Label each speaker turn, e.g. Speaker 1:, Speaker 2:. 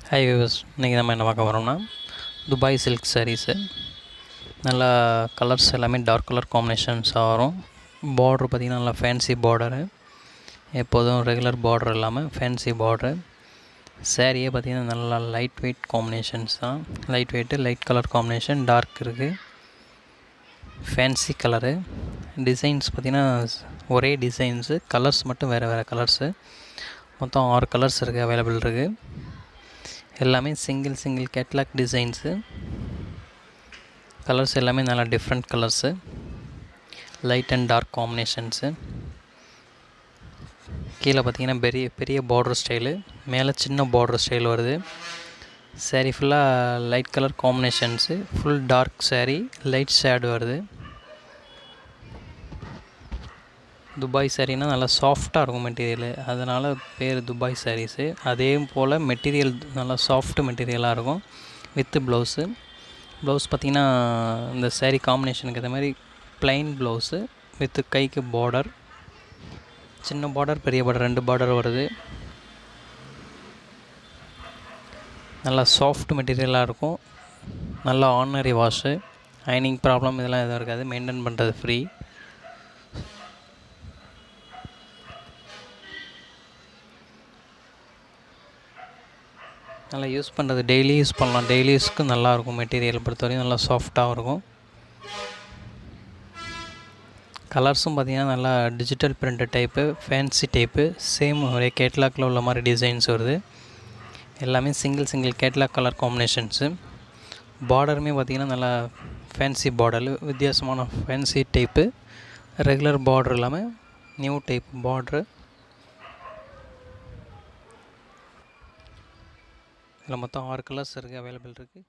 Speaker 1: High viewers, இன்றைக்கி நம்ம என்ன பார்க்க போகிறோம்னா துபாய் சில்க் சாரீஸு. நல்லா கலர்ஸ் எல்லாமே டார்க் கலர் காம்பினேஷன்ஸாக வரும். பார்ட்ரு பார்த்திங்கன்னா நல்லா ஃபேன்சி பார்டரு, எப்போதும் ரெகுலர் பார்டர் இல்லாமல் ஃபேன்சி பார்ட்ரு. சாரியே பார்த்திங்கன்னா நல்லா லைட் வெயிட் காம்பினேஷன்ஸ் தான். Light weight, light colour combination, dark இருக்குது, ஃபேன்சி கலரு. டிசைன்ஸ் பார்த்திங்கன்னா ஒரே டிசைன்ஸு, கலர்ஸ் மட்டும் வேறு வேறு கலர்ஸு. மொத்தம் 6 கலர்ஸ் இருக்குது, அவைலபிள் இருக்குது. எல்லாமே சிங்கிள் கேட்லாக் டிசைன்ஸு. கலர்ஸ் எல்லாமே நல்லா different colours, light and dark combinations. கீழே பார்த்திங்கன்னா பெரிய பார்டர் ஸ்டைலு, மேலே சின்ன பார்டர் ஸ்டைல் வருது. சாரீ ஃபுல்லாக light colour combinations, full dark sari, light shade வருது. துபாய் சாரீனா நல்லா சாஃப்டாக இருக்கும் மெட்டீரியலு, அதனால் பேர் துபாய் சாரீஸு. அதே போல் மெட்டீரியல் நல்லா சாஃப்ட் மெட்டீரியலாக இருக்கும். வித்து ப்ளவுஸு பார்த்திங்கன்னா இந்த சாரீ காம்பினேஷனுக்கு ஏற்ற மாதிரி ப்ளைன் ப்ளவுஸு வித்து கைக்கு பார்டர், சின்ன பார்டர் பெரிய பார்டர் 2 பார்டர் வருது. நல்லா சாஃப்ட் மெட்டீரியலாக இருக்கும். நல்லா ஆர்டினரி வாஷு, அயனிங் ப்ராப்ளம் இதெல்லாம் எதுவும் இருக்காது. மெயின்டைன் பண்ணுறது ஃப்ரீ. நல்லா யூஸ் பண்ணுறது டெய்லி யூஸ் பண்ணலாம். டெய்லி யூஸ்க்கு நல்லாயிருக்கும். மெட்டீரியல் பொறுத்தவரைக்கும் நல்லா சாஃப்டாகவும் இருக்கும். கலர்ஸும் பார்த்திங்கன்னா நல்லா digital printed type, fancy type, same ஒரே கேட்லாக்கில் உள்ள மாதிரி டிசைன்ஸ் வருது. எல்லாமே சிங்கிள் கேட்லாக் கலர் காம்பினேஷன்ஸு. பார்டருமே பார்த்திங்கன்னா நல்லா ஃபேன்சி பார்டரு, வித்தியாசமான ஃபேன்சி டைப்பு, ரெகுலர் பார்டர் இல்லாமல் நியூ டைப் பார்ட்ரு. இதில் மொத்தம் 6 கலர்ஸ் இருக்குது, அவைலபிள் இருக்குது.